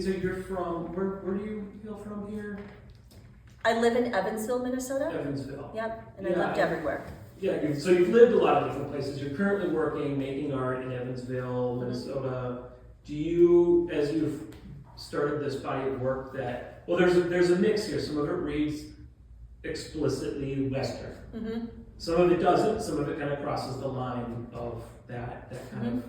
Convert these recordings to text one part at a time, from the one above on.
said you're from, where do you hail from here? I live in Evansville, Minnesota. Evansville. Yep, and Yeah, I lived everywhere. Yeah, so you've lived a lot of different places. You're currently working, making art in Evansville, Minnesota. Do you, as you've started this body of work that, well, there's a mix here. Some of it reads explicitly Western. Mm-hmm. Some of it doesn't. Some of it kind of crosses the line of that kind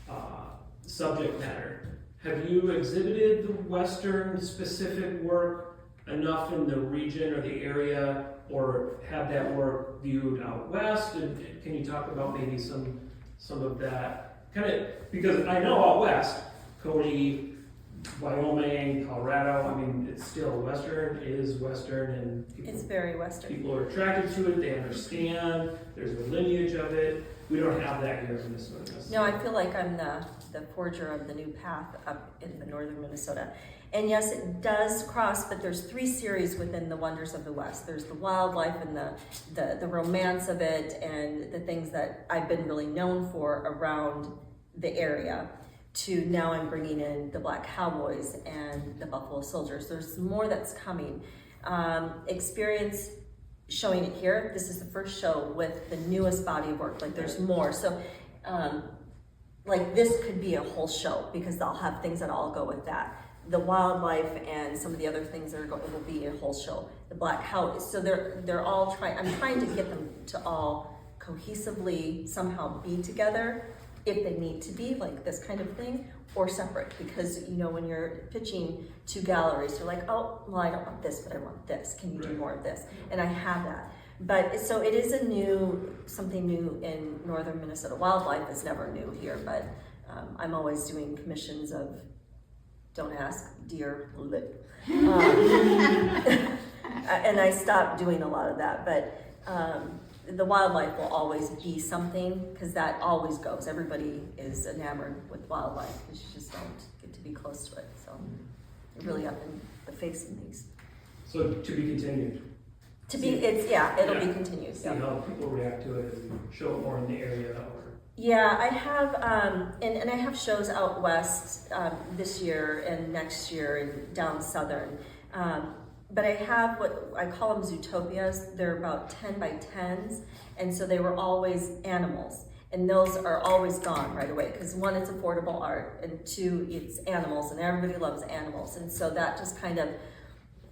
of subject matter. Have you exhibited the Western specific work enough in the region or the area, or had that work viewed out west? And can you talk about maybe some of that kind of, because I know out west, Cody, Wyoming, Colorado, I mean, it's still Western, is Western, and It's very Western. people are attracted to it, they understand, there's a lineage of it. We don't have that here in Minnesota. No, I feel like I'm the forger of the new path up in the northern Minnesota. And yes, it does cross, but there's 3 series within the Wonders of the West. There's the wildlife and the romance of it and the things that I've been really known for around the area, to now I'm bringing in the Black Cowboys and the Buffalo Soldiers. There's more that's coming. Experience showing it here. This is the first show with the newest body of work. Like, there's more. So like, this could be a whole show because they'll have things that all go with that. The wildlife and some of the other things that are going, it will be a whole show. The Black Cowboys. So they're all trying. I'm trying to get them to all cohesively somehow be together, if they need to be, like this kind of thing, or separate. Because, you know, when you're pitching to galleries, you're like, oh, well, I don't want this, but I want this. Can you do more of this? And I have that. But so it is something new in northern Minnesota. Wildlife is never new here, but I'm always doing commissions of, don't ask, deer, lip. And I stopped doing a lot of that, but the wildlife will always be something, because that always goes. Everybody is enamored with wildlife, because you just don't get to be close to it. So you're really up in the face of these. So to be continued. It'll be continued. See how people react to it as you show it more in the area. Yeah, I have, and I have shows out west this year and next year and down southern. But I have what I call them Zootopias. They're about 10 by 10s, and so they were always animals. And those are always gone right away, because 1, it's affordable art, and 2, it's animals, and everybody loves animals. And so that just kind of,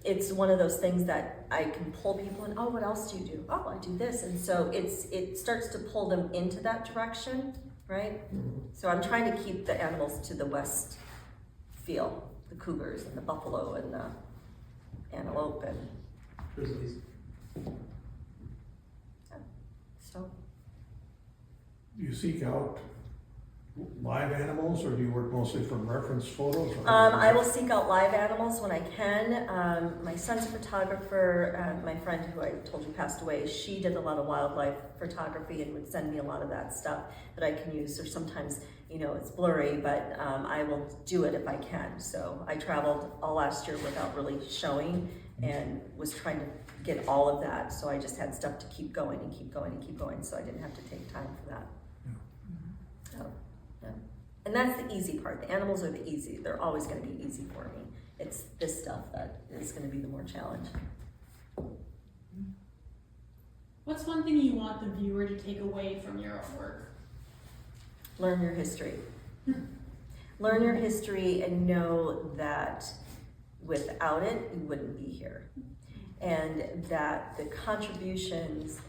it's one of those things that I can pull people in. Oh, what else do you do? Oh, I do this. And so it starts to pull them into that direction, right? So I'm trying to keep the animals to the west feel, the cougars and the buffalo and the antelope and Grizzlies. so. Do you seek out live animals, or do you work mostly from reference photos? I will seek out live animals when I can. My son's a photographer. My friend who I told you passed away, she did a lot of wildlife photography and would send me a lot of that stuff that I can use. Or sometimes, you know, it's blurry, but I will do it if I can. So I traveled all last year without really showing, and was trying to get all of that. So I just had stuff to keep going and keep going and keep going. So I didn't have to take time for that. So. Yeah. And that's the easy part. The animals are the easy. They're always going to be easy for me. It's this stuff that is going to be the more challenge. What's one thing you want the viewer to take away from your artwork? Learn your history. Learn your history and know that without it, you wouldn't be here. And that the contributions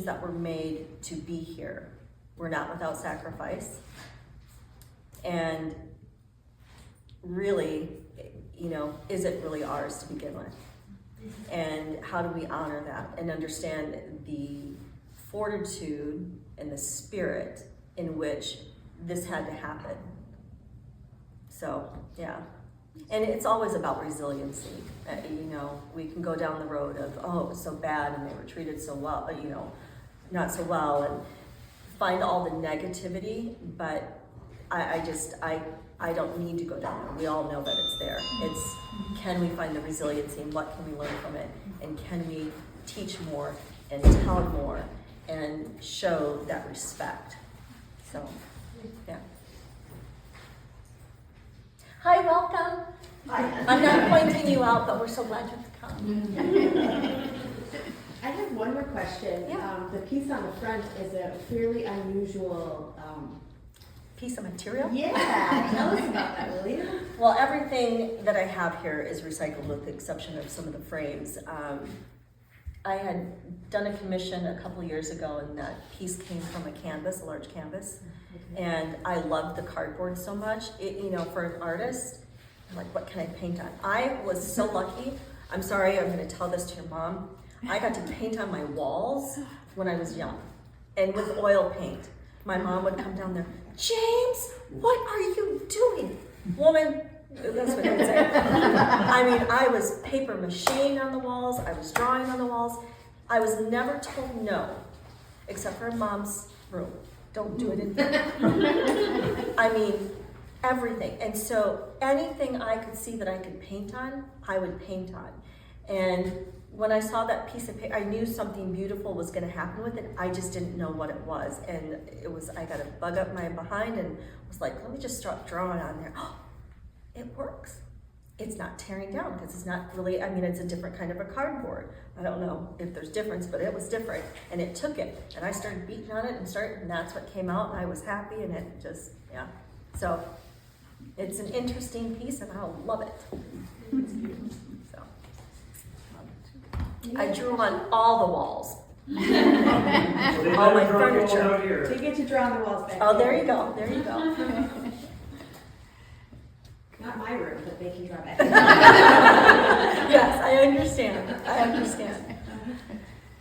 that were made to be here were not without sacrifice. And really, you know, is it really ours to begin with? And how do we honor that and understand the fortitude and the spirit in which this had to happen? So, yeah. And it's always about resiliency. You know, we can go down the road of, oh, it was so bad and they were treated so well, you know, not so well, and find all the negativity, but I don't need to go down there. We all know that it's there. It's, can we find the resiliency and what can we learn from it? And can we teach more and tell more and show that respect? So, Yeah. Hi, welcome. I'm not pointing you out, but we're so glad you could come. I have one more question. Yeah. The piece on the front is a fairly unusual. Piece of material? Yeah, tell us about that, will you? Well, everything that I have here is recycled with the exception of some of the frames. I had done a commission a couple years ago and that piece came from a canvas, a large canvas. And I loved the cardboard so much. You know, for an artist, I'm like, what can I paint on? I was so lucky. I'm sorry, I'm gonna tell this to your mom. I got to paint on my walls when I was young and with oil paint. My mom would come down there, James, what are you doing? Woman, that's what I would say. I mean, I was paper macheing on the walls, I was drawing on the walls. I was never told no, except for in mom's room. Don't do it in here. I mean, everything. And so anything I could see that I could paint on, I would paint on. And when I saw that piece of paper, I knew something beautiful was gonna happen with it. I just didn't know what it was. And it was, I got a bug up my behind and was like, let me just start drawing on there. Oh, it works. It's not tearing down because it's not really, I mean, it's a different kind of a cardboard. I don't know if there's difference, but it was different. And it took it. And I started beating on it and that's what came out and I was happy and it just, yeah. So it's an interesting piece and I'll love it. So. I drew on all the walls. All my furniture. So you get to draw on the walls back Oh, there you go, there you go. Not my room, but they can draw back. Yes, I understand, I understand.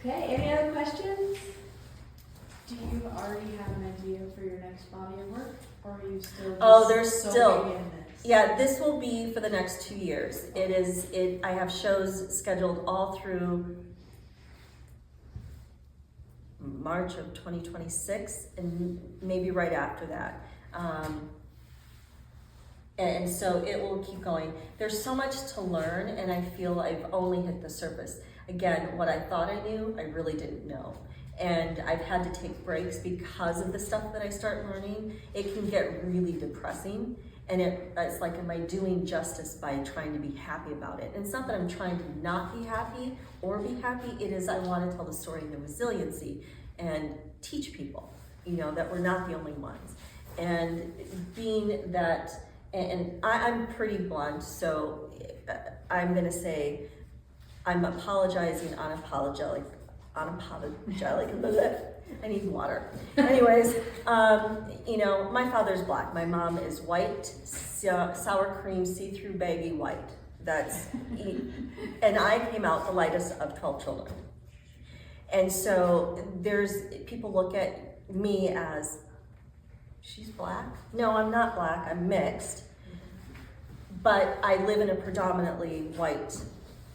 Okay, any other questions? Do you already have an idea for your next body of work, or are you still? Oh, there's soaking still- in this? Yeah, this will be for the next 2 years. I have shows scheduled all through March of 2026 and maybe right after that. And so it will keep going. There's so much to learn and I feel I've only hit the surface. Again, what I thought I knew, I really didn't know. And I've had to take breaks because of the stuff that I start learning. It can get really depressing. And it's like, am I doing justice by trying to be happy about it? And it's not that I'm trying to not be happy or be happy. It is I want to tell the story of the resiliency and teach people, you know, that we're not the only ones. And being that, and I'm pretty blunt, so I'm going to say I'm apologizing unapologetic. I need water. Anyways, you know, my father's black. My mom is white, sour cream, see-through baggy white. And I came out the lightest of 12 children. And so people look at me as, she's black? No, I'm not black, I'm mixed. But I live in a predominantly white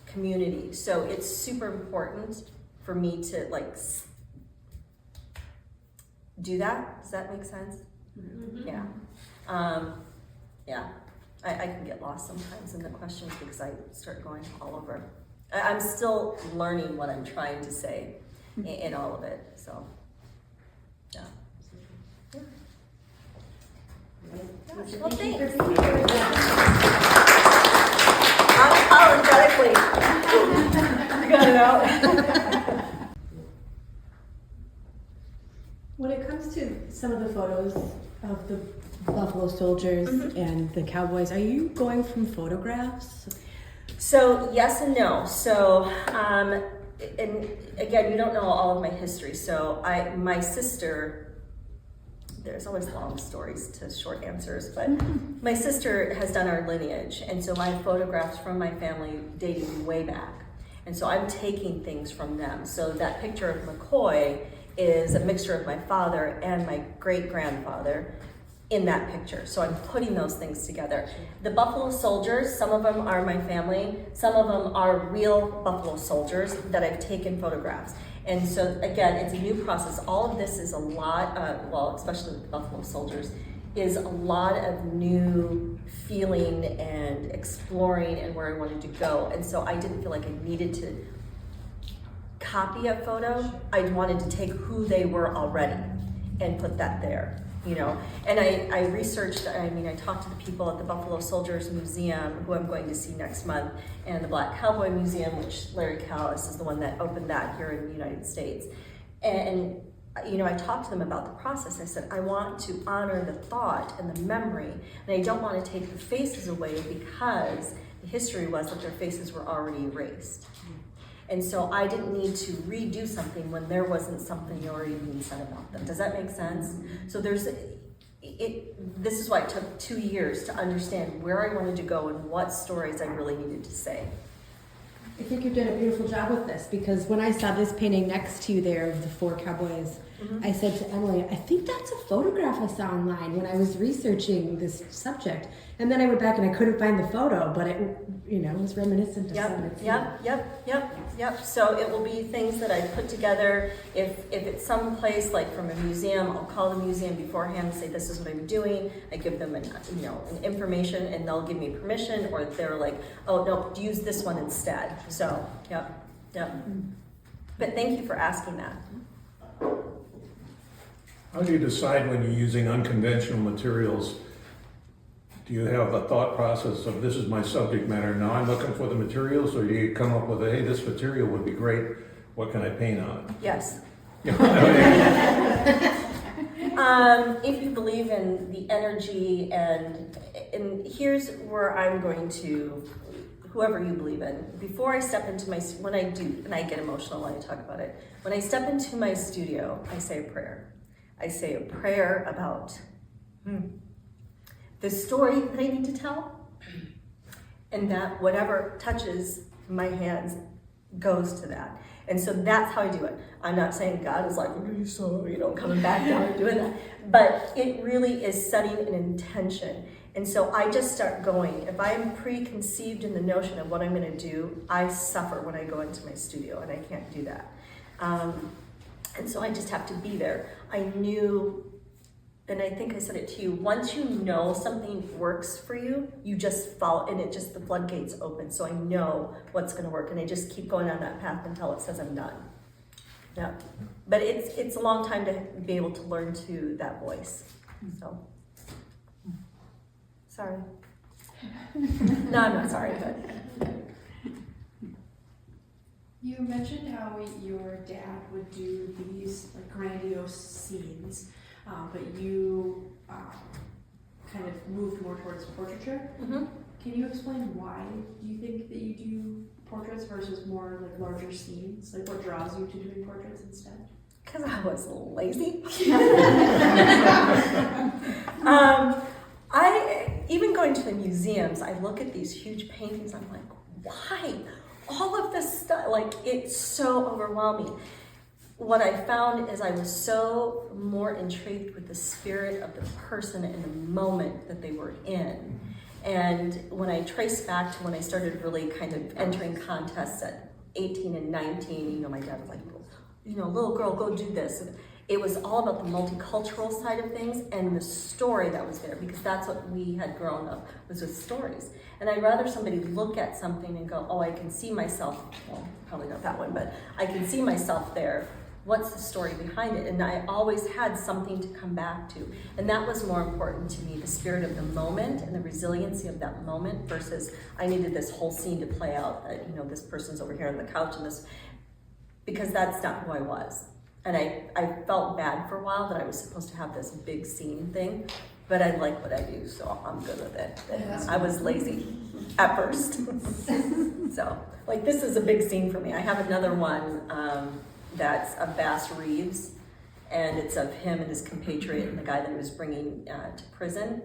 community. So it's super important for me to like do that. Does that make sense? Mm-hmm. Yeah. Yeah. I can get lost sometimes in the questions because I start going all over. I'm still learning what I'm trying to say in all of it. So, yeah. Well, thanks. Unapologetically. I got it out. When it comes to some of the photos of the Buffalo Soldiers and the Cowboys, are you going from photographs? So yes and no. So, and again, you don't know all of my history. So my sister, there's always long stories to short answers, but my sister has done our lineage. And so I have photographs from my family dating way back. And so I'm taking things from them. So that picture of McCoy is a mixture of my father and my great-grandfather in that picture. So I'm putting those things together. The Buffalo Soldiers, some of them are my family, some of them are real Buffalo Soldiers that I've taken photographs. And so again, it's a new process. All of this is a lot, well, especially with the Buffalo Soldiers, is a lot of new feeling and exploring and where I wanted to go. And so I didn't feel like I needed to copy a photo. I wanted to take who they were already and put that there. you know. And I researched, I talked to the people at the Buffalo Soldiers Museum, who I'm going to see next month, and the Black Cowboy Museum, which Larry Callis is the one that opened that here in the United States. And you know, I talked to them about the process. I said, I want to honor the thought and the memory, and I don't want to take the faces away, because the history was that their faces were already erased. And so I didn't need to redo something when there wasn't something already being said about them. Does that make sense? So this is why it took 2 years to understand where I wanted to go and what stories I really needed to say. I think you've done a beautiful job with this, because when I saw this painting next to you there of the 4 cowboys, I said to Emily, I think that's a photograph I saw online when I was researching this subject. And then I went back and I couldn't find the photo, but it, you know, was reminiscent of something. Yep. So it will be things that I put together. If it's someplace like from a museum, I'll call the museum beforehand and say, this is what I'm doing. I give them an information, and they'll give me permission, or they're like, oh no, use this one instead. So, yep. But thank you for asking that. How do you decide when you're using unconventional materials? Do you have a thought process of, this is my subject matter, now I'm looking for the materials, or do you come up with, hey, this material would be great, what can I paint on it? Yes. If you believe in the energy, and here's where I'm going to, whoever you believe in, before I step into my, when I do, and I get emotional when I talk about it, when I step into my studio, I say a prayer. I say a prayer about the story that I need to tell, and that whatever touches my hands goes to that. And so that's how I do it. I'm not saying God is like, coming back down and doing that, but it really is setting an intention. And so I just start going. If I'm preconceived in the notion of what I'm going to do, I suffer when I go into my studio, and I can't do that. And so I just have to be there. I knew, and I think I said it to you, once you know something works for you, you just follow, and it just, the floodgates open. So I know what's going to work, and I just keep going on that path until it says I'm done. Yeah, but it's a long time to be able to learn to that voice. So, sorry. No, I'm not sorry, but. You mentioned how your dad would do these like grandiose scenes, but you kind of moved more towards portraiture. Mm-hmm. Can you explain why you think that you do portraits versus more like larger scenes? Like what draws you to doing portraits instead? Because I was lazy. I even going to the museums, I look at these huge paintings, I'm like, why? All of this stuff, like, it's so overwhelming. What I found is I was so more intrigued with the spirit of the person and the moment that they were in. And when I trace back to when I started really kind of entering contests at 18 and 19, my dad was like, little girl, go do this. And it was all about the multicultural side of things and the story that was there, because that's what we had grown up, was with stories. And I'd rather somebody look at something and go, oh, I can see myself, well, probably not that one, but I can see myself there. What's the story behind it? And I always had something to come back to. And that was more important to me, the spirit of the moment and the resiliency of that moment, versus I needed this whole scene to play out. This person's over here on the couch and this, because that's not who I was. And I felt bad for a while that I was supposed to have this big scene thing, but I like what I do, so I'm good with it. I was lazy at first. So, like, this is a big scene for me. I have another one that's of Bass Reeves, and it's of him and his compatriot and the guy that he was bringing to prison.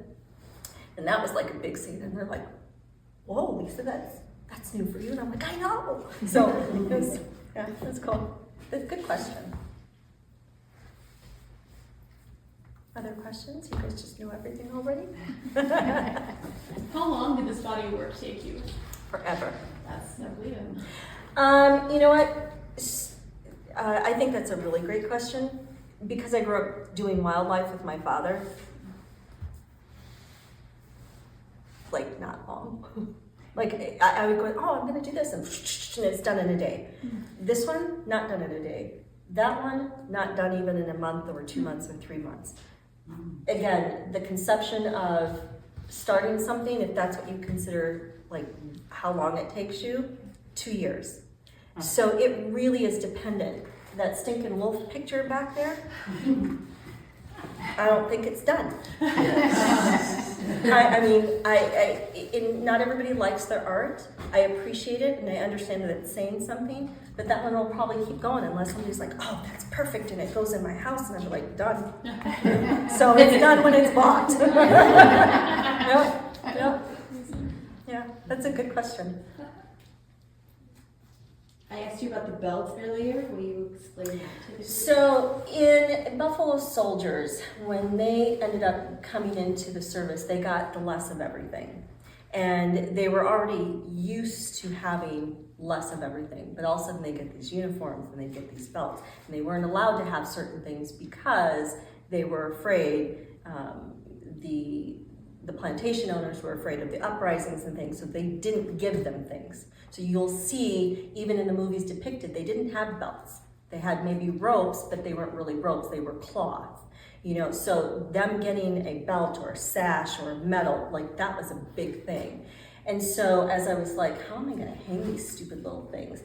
And that was like a big scene, and they're like, whoa, Lyssa, that's new for you. And I'm like, I know. So, that's cool. That's a good question. Other questions? You guys just know everything already? How long did this body of work take you? Forever. That's lovely. You know what? I think that's a really great question, because I grew up doing wildlife with my father. Like, not long. Like, I would go, oh, I'm gonna do this, and it's done in a day. This one, not done in a day. That one, not done even in a month or 2 months or 3 months. again, the conception of starting something, if that's what you consider, like how long it takes you, 2 years. So it really is dependent. That stinking wolf picture back there, I don't think it's done. I mean, not everybody likes their art. I appreciate it and I understand that it's saying something, but that one will probably keep going unless somebody's like, oh, that's perfect, and it goes in my house, and I'm like, done. So it's done when it's bought. Yep. Yeah, that's a good question. I asked you about the belt earlier. Will you explain that to me? So in Buffalo Soldiers, when they ended up coming into the service, they got the less of everything. And they were already used to having less of everything, but all of a sudden they get these uniforms and they get these belts. And they weren't allowed to have certain things because they were afraid, the plantation owners were afraid of the uprisings and things, so they didn't give them things. So you'll see, even in the movies depicted, they didn't have belts. They had maybe ropes, but they weren't really ropes, they were cloth. You know, so them getting a belt or a sash or a medal, like that was a big thing. And so as I was like, how am I gonna hang these stupid little things?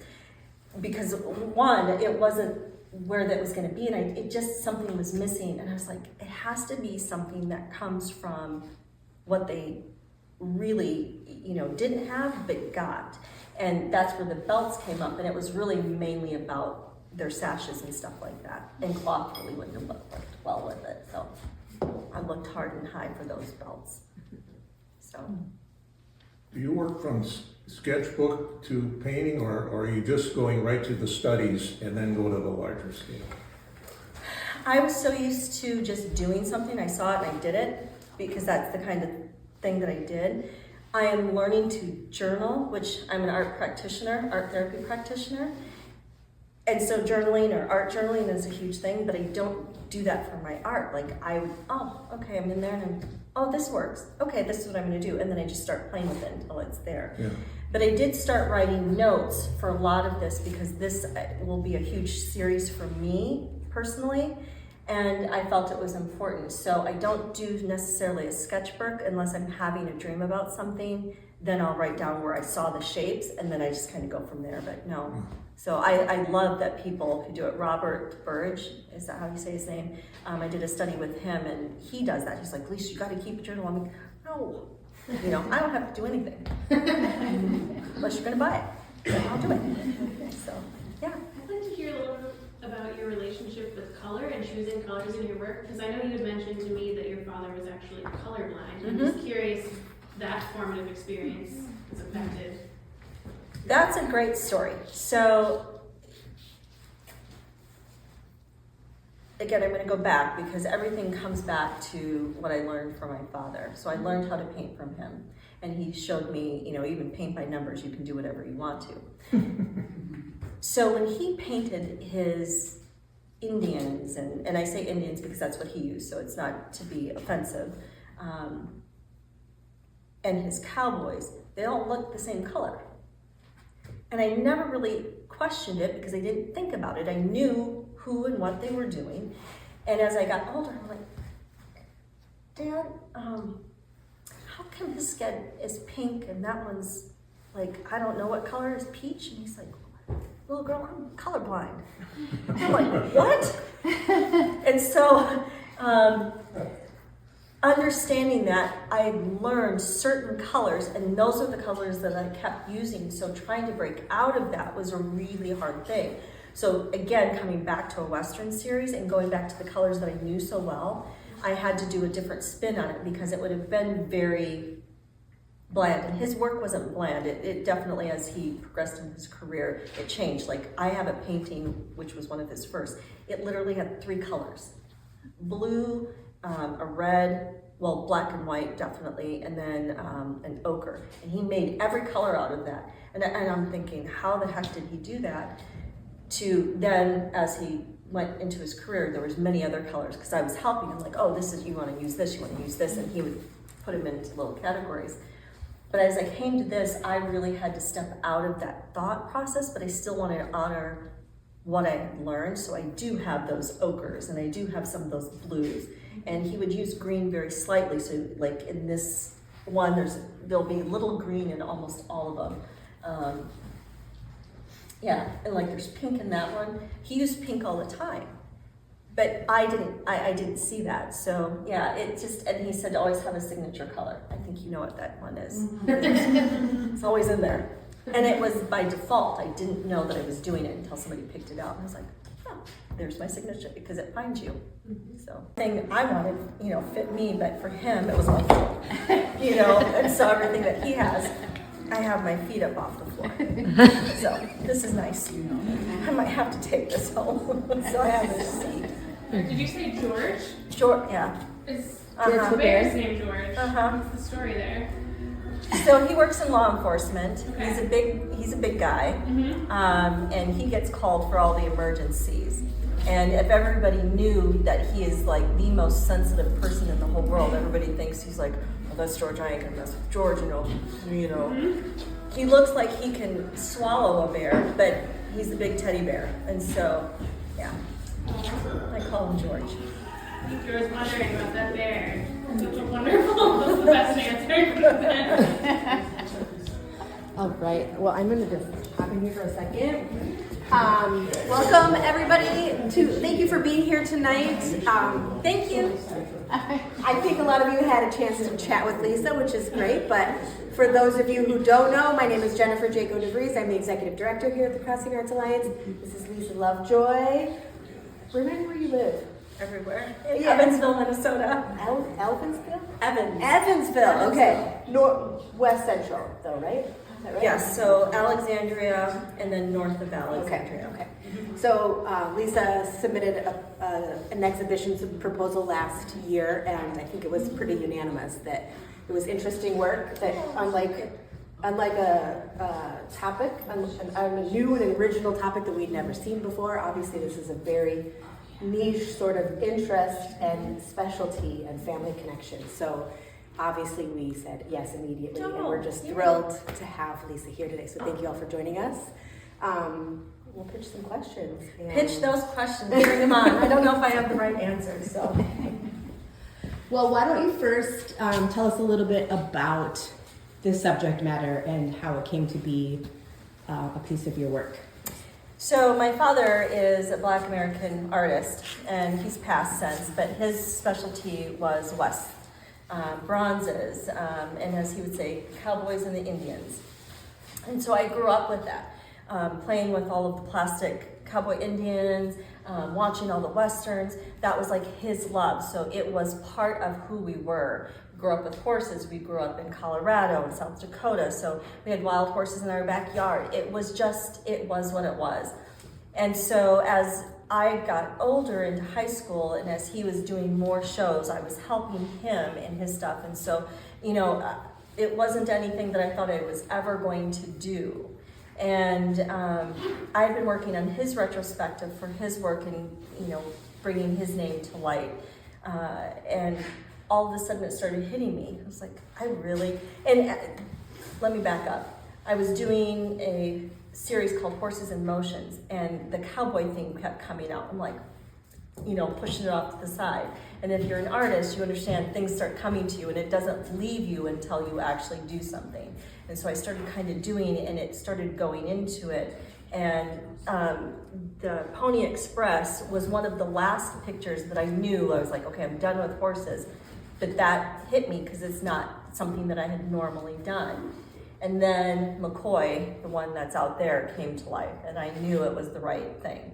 Because one, it wasn't where that was gonna be, and it just, something was missing. And I was like, it has to be something that comes from what they really, you know, didn't have but got. And that's where the belts came up, and it was really mainly about their sashes and stuff like that. And cloth really wouldn't have worked well with it, so I looked hard and high for those belts. So. Do you work from sketchbook to painting, or are you just going right to the studies and then go to the larger scale? I was so used to just doing something, I saw it and I did it, because that's the kind of thing that I did. I am learning to journal, which I'm an art practitioner, art therapy practitioner. And so journaling or art journaling is a huge thing, but I don't do that for my art. Like I would, oh, okay, I'm in there and oh, this works. Okay, this is what I'm gonna do. And then I just start playing with it until it's there. Yeah. But I did start writing notes for a lot of this because this will be a huge series for me personally. And I felt it was important. So I don't do necessarily a sketchbook unless I'm having a dream about something. Then I'll write down where I saw the shapes and then I just kind of go from there, but no. So I love that people who do it. Robert Burge, is that how you say his name? I did a study with him and he does that. He's like, Lyssa, you gotta keep a journal. I'm like, no, you know, I don't have to do anything. Unless you're gonna buy it, then I'll do it. So, yeah. I'd like to hear a little bit about your relationship with color and choosing colors in your work, because I know you had mentioned to me that your father was actually colorblind. I'm just curious if that formative experience has affected. That's a great story. So, again, I'm going to go back because everything comes back to what I learned from my father. So I learned how to paint from him. And he showed me, you know, even paint by numbers, you can do whatever you want to. So when he painted his Indians, and I say Indians because that's what he used, so it's not to be offensive, and his cowboys, they all looked the same color. And I never really questioned it because I didn't think about it. I knew who and what they were doing. And as I got older, I'm like, Dad, how come this skin is pink and that one's like, I don't know what color is peach? And he's like, little girl, I'm colorblind. I'm like, what? And so, understanding that, I learned certain colors, and those are the colors that I kept using. So trying to break out of that was a really hard thing. So again, coming back to a Western series and going back to the colors that I knew so well, I had to do a different spin on it because it would have been very bland. And his work wasn't bland. It definitely, as he progressed in his career, it changed. Like I have a painting, which was one of his first. It literally had 3 colors. Blue, a red, well, black and white definitely, and then an ochre. And he made every color out of that. And I'm thinking, how the heck did he do that? To then, as he went into his career, there was many other colors because I was helping him, like, oh, this is, you want to use this, you want to use this, and he would put them into little categories. But as I came to this, I really had to step out of that thought process, but I still wanted to honor what I had learned. So I do have those ochres and I do have some of those blues. And he would use green very slightly, so like in this one, there'll be little green in almost all of them. Yeah, and like there's pink in that one. He used pink all the time. But I didn't see that. So yeah, and he said always have a signature color. I think you know what that one is. It's always in there. And it was by default. I didn't know that I was doing it until somebody picked it out. And I was like, oh, there's my signature because it finds you. So thing I wanted, fit me, but for him it was like, and so everything that he has, I have my feet up off the floor. So this is nice. I might have to take this home. So I have this seat. Did you say George? George, yeah. Is Uh-huh. the bear's name George? Uh-huh. What's the story there? So he works in law enforcement. Okay. He's a big guy, Mm-hmm. and he gets called for all the emergencies. And if everybody knew that he is like the most sensitive person in the whole world, everybody thinks he's like, well, that's George. I ain't gonna mess with George, Mm-hmm. He looks like he can swallow a bear, but he's a big teddy bear, and so yeah, I call him George. I think you were wondering about that bear. That's wonderful. That's the best answer. All right. Well, I'm going to just hop in here for a second. Welcome everybody thank you for being here tonight. Thank you. I think a lot of you had a chance to chat with Lyssa, which is great, but for those of you who don't know, my name is Jennifer Jaco DeVries. I'm the Executive Director here at the Crossing Arts Alliance. This is Lyssa Lovejoy. Remind me where you live. Everywhere. Yeah. Evansville, Minnesota. Evansville? Evans. Evansville, okay. West Central, though, right? Is that right? Yes, so Alexandria and then north of Alexandria. Okay. So Lyssa submitted an exhibition proposal last year, and I think it was pretty unanimous that it was interesting work that unlike a topic, a new and original topic that we'd never seen before. Obviously, this is a very niche sort of interest and specialty and family connection. So obviously we said yes immediately, and we're just thrilled to have Lyssa here today. So thank you all for joining us. We'll pitch some questions. Pitch those questions, bring them on. I don't know if I have the right answers, so. Well, why don't you first tell us a little bit about this subject matter and how it came to be a piece of your work. So my father is a Black American artist, and he's passed since, but his specialty was West, bronzes, and as he would say, cowboys and the Indians. And so I grew up with that, playing with all of the plastic cowboy Indians, watching all the Westerns. That was like his love, so it was part of who we were. We grew up with horses. We grew up in Colorado and South Dakota, so we had wild horses in our backyard. It was what it was. And so as I got older into high school, and as he was doing more shows, I was helping him in his stuff. And so, it wasn't anything that I thought I was ever going to do. And I've been working on his retrospective for his work and, bringing his name to light. And all of a sudden it started hitting me. I was like, let me back up. I was doing a series called Horses in Motions, and the cowboy thing kept coming out. I'm like, pushing it off to the side. And if you're an artist, you understand things start coming to you, and it doesn't leave you until you actually do something. And so I started kind of doing it, and it started going into it. And the Pony Express was one of the last pictures that I knew. I was like, okay, I'm done with horses. But that hit me because it's not something that I had normally done. And then McCoy, the one that's out there, came to life, and I knew it was the right thing.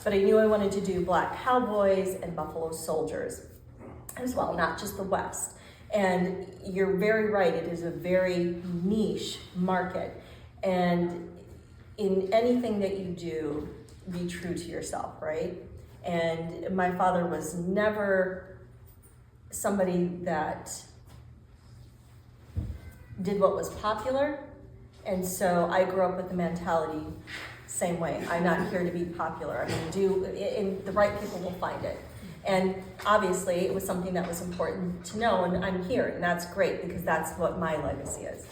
But I knew I wanted to do Black cowboys and Buffalo soldiers as well, not just the West. And you're very right, it is a very niche market. And in anything that you do, be true to yourself, right? And my father was never somebody that did what was popular, and so I grew up with the mentality same way. I'm not here to be popular. I'm going to and the right people will find it. And obviously it was something that was important to know, and I'm here, and that's great because that's what my legacy is.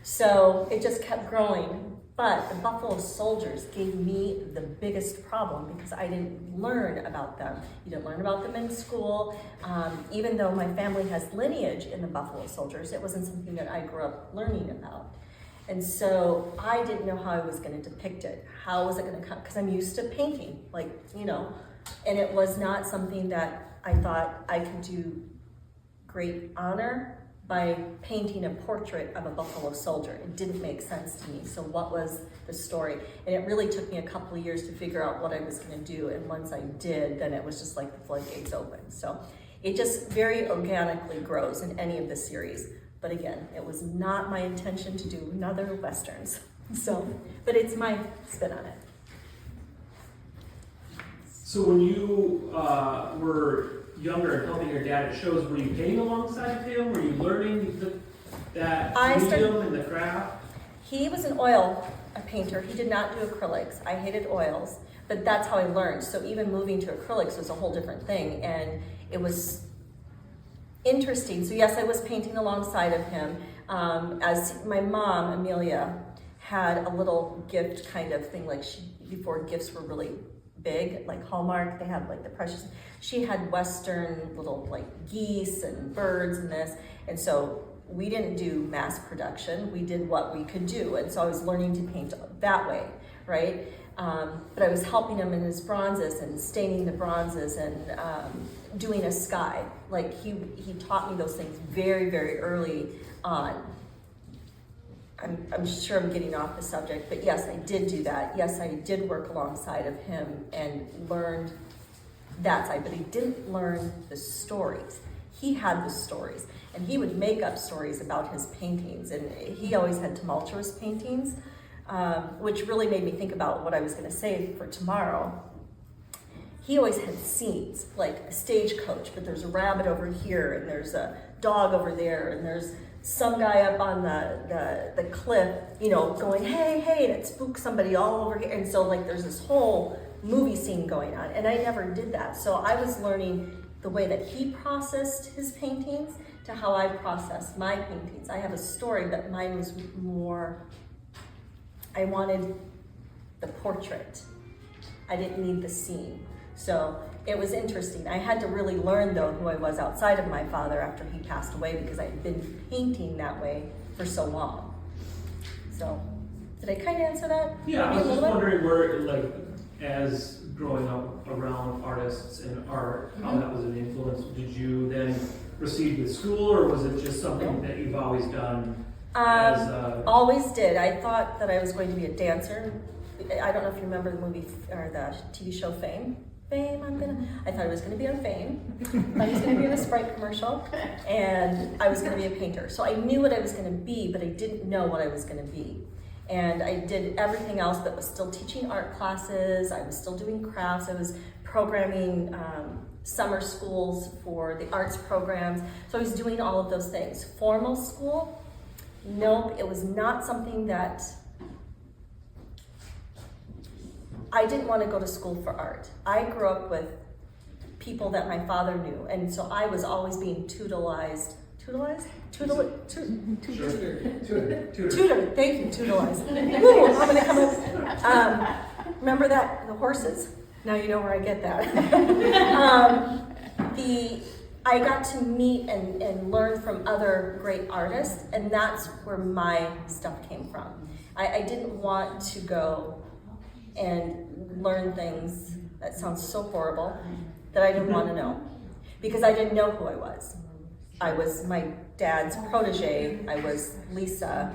So it just kept growing, But the Buffalo Soldiers gave me the biggest problem because I didn't learn about them. You didn't learn about them in school. Even though my family has lineage in the Buffalo Soldiers, it wasn't something that I grew up learning about. And so I didn't know how I was going to depict it. How was it going to come? Because I'm used to painting, like, you know, and it was not something that I thought I could do great honor by painting a portrait of a Buffalo Soldier. It didn't make sense to me. So what was the story? And it really took me a couple of years to figure out what I was going to do. And once I did, then it was just like the floodgates open. So it just very organically grows in any of the series. But again, it was not my intention to do another Westerns. So, but it's my spin on it. So when you were younger and helping your dad at shows, were you painting alongside of him? Were you learning that medium and the craft? He was an oil painter. He did not do acrylics. I hated oils, but that's how I learned. So even moving to acrylics was a whole different thing, and it was interesting. So yes, I was painting alongside of him. As my mom, Amelia, had a little gift kind of thing, like before gifts were really big, like Hallmark, they had like the precious, she had Western little like geese and birds and this, and so we didn't do mass production, we did what we could do, and so I was learning to paint that way, right? But I was helping him in his bronzes and staining the bronzes and doing a sky. Like he taught me those things very, very early on. I'm sure I'm getting off the subject, but yes, I did do that. Yes, I did work alongside of him and learned that side, but I didn't learn the stories. He had the stories, and he would make up stories about his paintings, and he always had tumultuous paintings, which really made me think about what I was going to say for tomorrow. He always had scenes, like a stagecoach, but there's a rabbit over here, and there's a dog over there, and there's some guy up on the cliff, you know, going, hey, and it spooks somebody all over here. And so like there's this whole movie scene going on, and I never did that. So I was learning the way that he processed his paintings to how I process my paintings. I have a story, but mine was more, I wanted the portrait. I didn't need the scene. So it was interesting. I had to really learn, though, who I was outside of my father after he passed away, because I had been painting that way for so long. So, did I kind of answer that? Yeah, I Maybe was a just little bit? wondering where, like, as growing up around artists and art, how that was an influence. Did you then proceed with school, or was it just something that you've always done? Always did. I thought that I was going to be a dancer. I don't know if you remember the movie or the TV show Fame. I thought I was going to be on Fame. I thought I was going to be in a Sprite commercial, and I was going to be a painter. So I knew what I was going to be, but I didn't know what I was going to be. And I did everything else, but was still teaching art classes. I was still doing crafts. I was programming summer schools for the arts programs. So I was doing all of those things. Formal school, nope, it was not something that I didn't want to go to school for art. I grew up with people that my father knew, and so I was always being tutorized. Tutored, thank you, tutorized. Ooh, I'm gonna come up. Remember that, the horses? Now you know where I get that. I got to meet and learn from other great artists, and that's where my stuff came from. I didn't want to go and learn things that sounds so horrible that I didn't want to know, because I didn't know who I was. I was my dad's protege. I was Lyssa,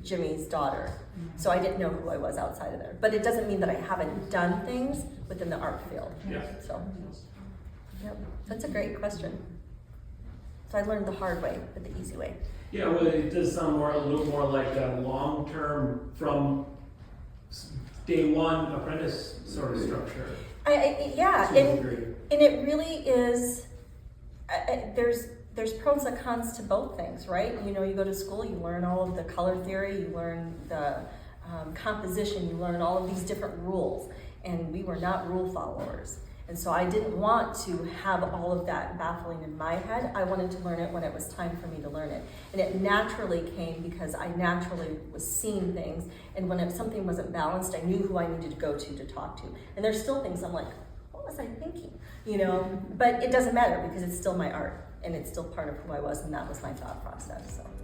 Jimmy's daughter. So I didn't know who I was outside of there. But it doesn't mean that I haven't done things within the art field. Yeah. So, yep, that's a great question. So I learned the hard way, but the easy way. Yeah, well, it does sound a little more like a long-term, from day one apprentice sort of structure. Yeah, and it really is. There's pros and cons to both things, right? You know, you go to school, you learn all of the color theory, you learn the composition, you learn all of these different rules, and we were not rule followers. And so I didn't want to have all of that baffling in my head. I wanted to learn it when it was time for me to learn it. And it naturally came because I naturally was seeing things. And when something wasn't balanced, I knew who I needed to go to talk to. And there's still things I'm like, what was I thinking? You know, but it doesn't matter because it's still my art and it's still part of who I was, and that was my thought process. So.